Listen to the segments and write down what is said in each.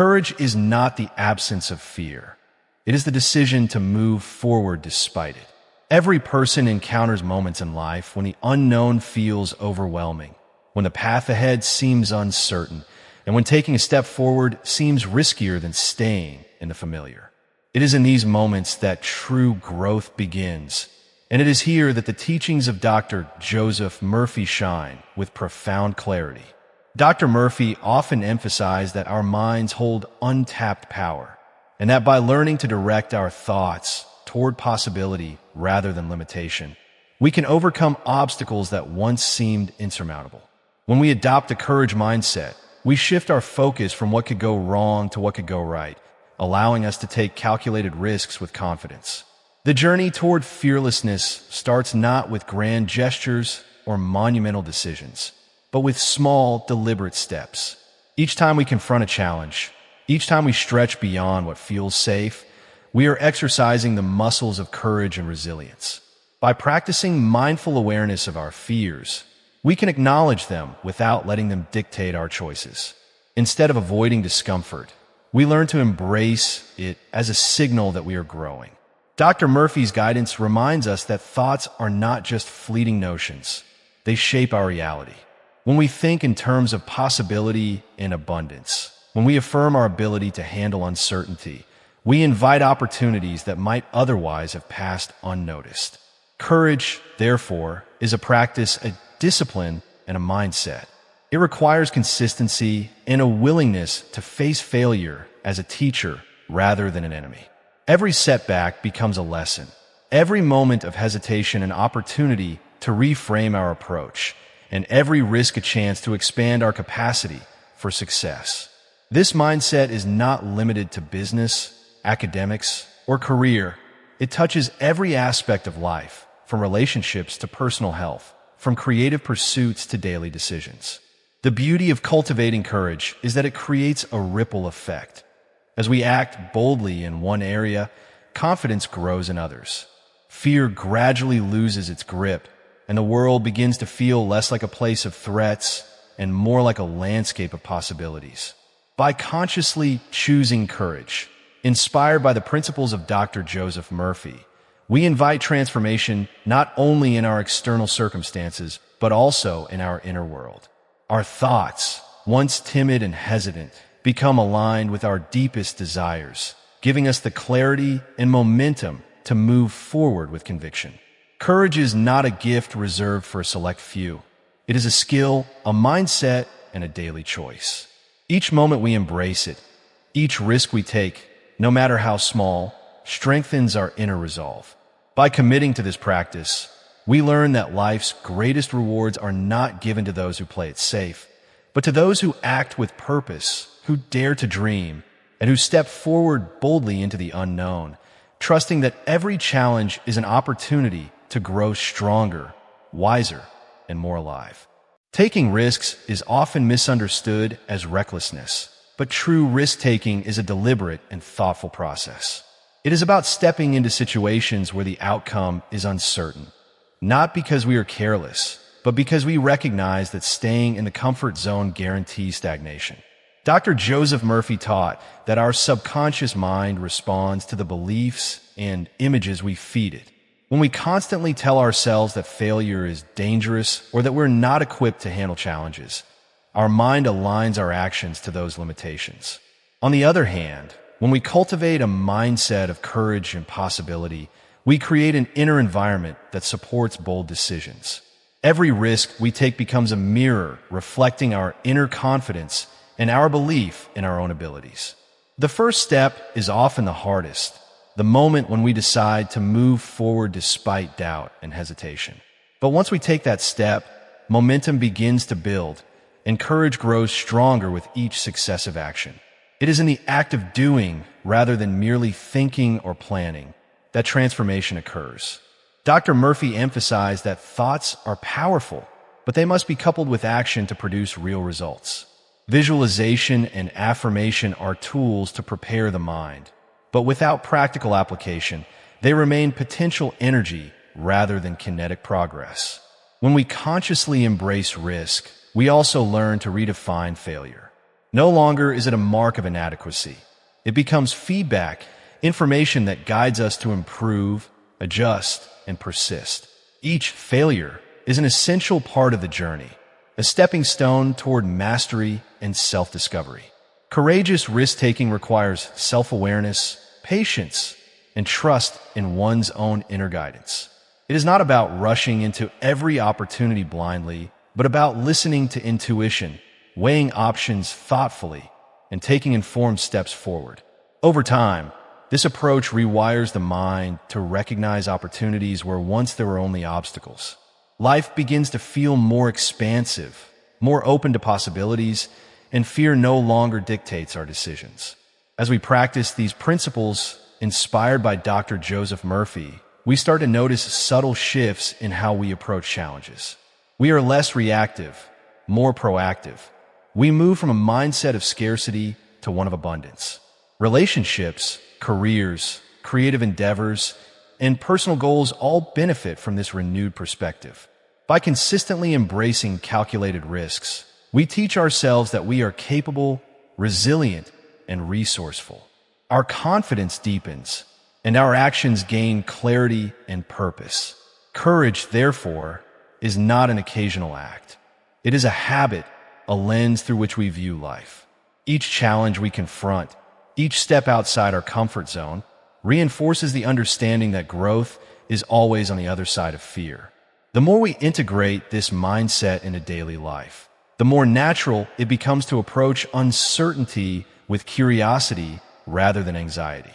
Courage is not the absence of fear. It is the decision to move forward despite it. Every person encounters moments in life when the unknown feels overwhelming, when the path ahead seems uncertain, and when taking a step forward seems riskier than staying in the familiar. It is in these moments that true growth begins, and it is here that the teachings of Dr. Joseph Murphy shine with profound clarity. Dr. Murphy often emphasized that our minds hold untapped power, and that by learning to direct our thoughts toward possibility rather than limitation, we can overcome obstacles that once seemed insurmountable. When we adopt a courage mindset, we shift our focus from what could go wrong to what could go right, allowing us to take calculated risks with confidence. The journey toward fearlessness starts not with grand gestures or monumental decisions, but with small, deliberate steps. Each time we confront a challenge, each time we stretch beyond what feels safe, we are exercising the muscles of courage and resilience. By practicing mindful awareness of our fears, we can acknowledge them without letting them dictate our choices. Instead of avoiding discomfort, we learn to embrace it as a signal that we are growing. Dr. Murphy's guidance reminds us that thoughts are not just fleeting notions. They shape our reality. When we think in terms of possibility and abundance, when we affirm our ability to handle uncertainty, we invite opportunities that might otherwise have passed unnoticed. Courage, therefore, is a practice, a discipline, and a mindset. It requires consistency and a willingness to face failure as a teacher rather than an enemy. Every setback becomes a lesson. Every moment of hesitation an opportunity to reframe our approach, and every risk a chance to expand our capacity for success. This mindset is not limited to business, academics, or career. It touches every aspect of life, from relationships to personal health, from creative pursuits to daily decisions. The beauty of cultivating courage is that it creates a ripple effect. As we act boldly in one area, confidence grows in others. Fear gradually loses its grip, and the world begins to feel less like a place of threats and more like a landscape of possibilities. By consciously choosing courage, inspired by the principles of Dr. Joseph Murphy, we invite transformation not only in our external circumstances, but also in our inner world. Our thoughts, once timid and hesitant, become aligned with our deepest desires, giving us the clarity and momentum to move forward with conviction. Courage is not a gift reserved for a select few. It is a skill, a mindset, and a daily choice. Each moment we embrace it, each risk we take, no matter how small, strengthens our inner resolve. By committing to this practice, we learn that life's greatest rewards are not given to those who play it safe, but to those who act with purpose, who dare to dream, and who step forward boldly into the unknown, trusting that every challenge is an opportunity to grow stronger, wiser, and more alive. Taking risks is often misunderstood as recklessness, but true risk-taking is a deliberate and thoughtful process. It is about stepping into situations where the outcome is uncertain, not because we are careless, but because we recognize that staying in the comfort zone guarantees stagnation. Dr. Joseph Murphy taught that our subconscious mind responds to the beliefs and images we feed it. When we constantly tell ourselves that failure is dangerous or that we're not equipped to handle challenges, our mind aligns our actions to those limitations. On the other hand, when we cultivate a mindset of courage and possibility, we create an inner environment that supports bold decisions. Every risk we take becomes a mirror reflecting our inner confidence and our belief in our own abilities. The first step is often the hardest, the moment when we decide to move forward despite doubt and hesitation. But once we take that step, momentum begins to build, and courage grows stronger with each successive action. It is in the act of doing, rather than merely thinking or planning, that transformation occurs. Dr. Murphy emphasized that thoughts are powerful, but they must be coupled with action to produce real results. Visualization and affirmation are tools to prepare the mind, but without practical application, they remain potential energy rather than kinetic progress. When we consciously embrace risk, we also learn to redefine failure. No longer is it a mark of inadequacy. It becomes feedback, information that guides us to improve, adjust, and persist. Each failure is an essential part of the journey, a stepping stone toward mastery and self-discovery. Courageous risk-taking requires self-awareness, patience, and trust in one's own inner guidance. It is not about rushing into every opportunity blindly, but about listening to intuition, weighing options thoughtfully, and taking informed steps forward. Over time, this approach rewires the mind to recognize opportunities where once there were only obstacles. Life begins to feel more expansive, more open to possibilities, and fear no longer dictates our decisions. As we practice these principles, inspired by Dr. Joseph Murphy, we start to notice subtle shifts in how we approach challenges. We are less reactive, more proactive. We move from a mindset of scarcity to one of abundance. Relationships, careers, creative endeavors, and personal goals all benefit from this renewed perspective. By consistently embracing calculated risks, we teach ourselves that we are capable, resilient, and resourceful. Our confidence deepens, and our actions gain clarity and purpose. Courage, therefore, is not an occasional act. It is a habit, a lens through which we view life. Each challenge we confront, each step outside our comfort zone, reinforces the understanding that growth is always on the other side of fear. The more we integrate this mindset into daily life, the more natural it becomes to approach uncertainty with curiosity rather than anxiety.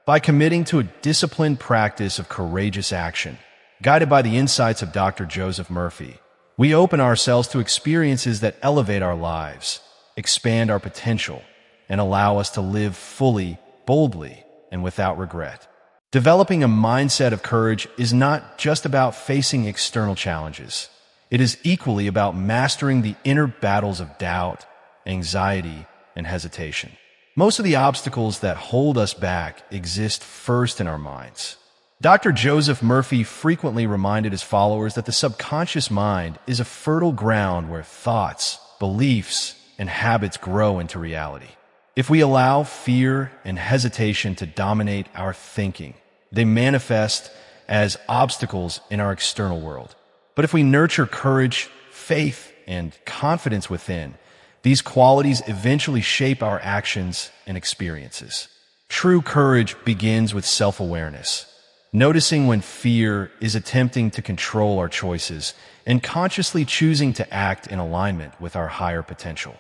By committing to a disciplined practice of courageous action, guided by the insights of Dr. Joseph Murphy, we open ourselves to experiences that elevate our lives, expand our potential, and allow us to live fully, boldly, and without regret. Developing a mindset of courage is not just about facing external challenges. It is equally about mastering the inner battles of doubt, anxiety, and hesitation. Most of the obstacles that hold us back exist first in our minds. Dr. Joseph Murphy frequently reminded his followers that the subconscious mind is a fertile ground where thoughts, beliefs, and habits grow into reality. If we allow fear and hesitation to dominate our thinking, they manifest as obstacles in our external world. But if we nurture courage, faith, and confidence within, these qualities eventually shape our actions and experiences. True courage begins with self-awareness, noticing when fear is attempting to control our choices and consciously choosing to act in alignment with our higher potential.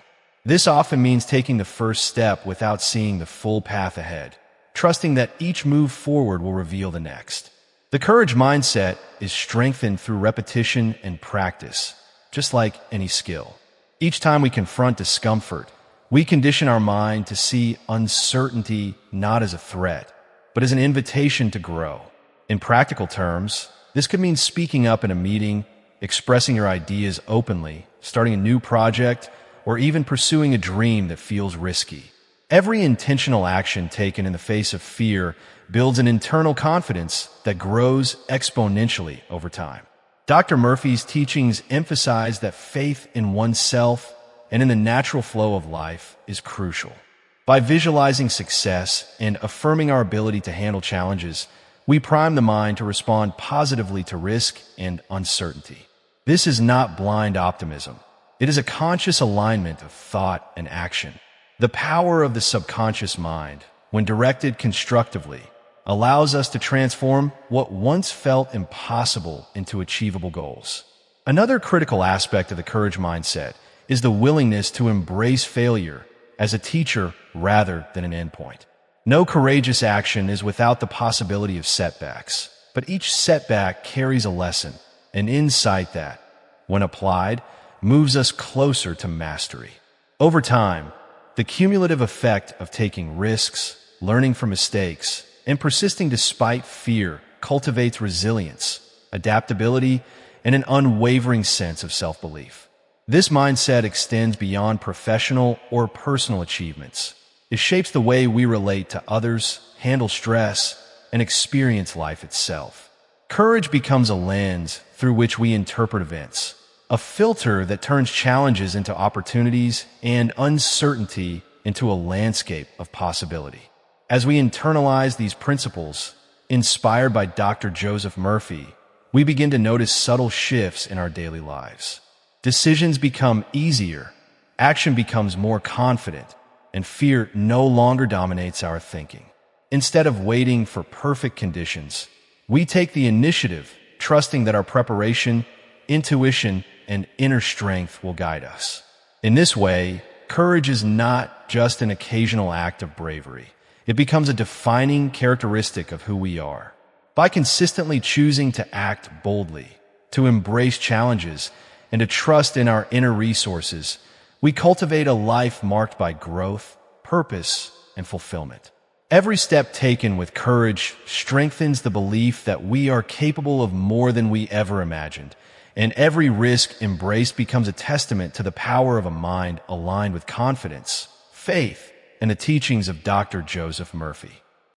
This often means taking the first step without seeing the full path ahead, trusting that each move forward will reveal the next. The courage mindset is strengthened through repetition and practice, just like any skill. Each time we confront discomfort, we condition our mind to see uncertainty not as a threat, but as an invitation to grow. In practical terms, this could mean speaking up in a meeting, expressing your ideas openly, starting a new project, or even pursuing a dream that feels risky. Every intentional action taken in the face of fear builds an internal confidence that grows exponentially over time. Dr. Murphy's teachings emphasize that faith in oneself and in the natural flow of life is crucial. By visualizing success and affirming our ability to handle challenges, we prime the mind to respond positively to risk and uncertainty. This is not blind optimism. It is a conscious alignment of thought and action. The power of the subconscious mind, when directed constructively, allows us to transform what once felt impossible into achievable goals. Another critical aspect of the courage mindset is the willingness to embrace failure as a teacher rather than an endpoint. No courageous action is without the possibility of setbacks, but each setback carries a lesson, an insight that, when applied, moves us closer to mastery. Over time, the cumulative effect of taking risks, learning from mistakes, and persisting despite fear cultivates resilience, adaptability, and an unwavering sense of self-belief. This mindset extends beyond professional or personal achievements. It shapes the way we relate to others, handle stress, and experience life itself. Courage becomes a lens through which we interpret events, a filter that turns challenges into opportunities and uncertainty into a landscape of possibility. As we internalize these principles, inspired by Dr. Joseph Murphy, we begin to notice subtle shifts in our daily lives. Decisions become easier, action becomes more confident, and fear no longer dominates our thinking. Instead of waiting for perfect conditions, we take the initiative, trusting that our preparation, intuition, and inner strength will guide us. In this way, courage is not just an occasional act of bravery. It becomes a defining characteristic of who we are. By consistently choosing to act boldly, to embrace challenges, and to trust in our inner resources, we cultivate a life marked by growth, purpose, and fulfillment. Every step taken with courage strengthens the belief that we are capable of more than we ever imagined, and every risk embraced becomes a testament to the power of a mind aligned with confidence, faith, and the teachings of Dr. Joseph Murphy.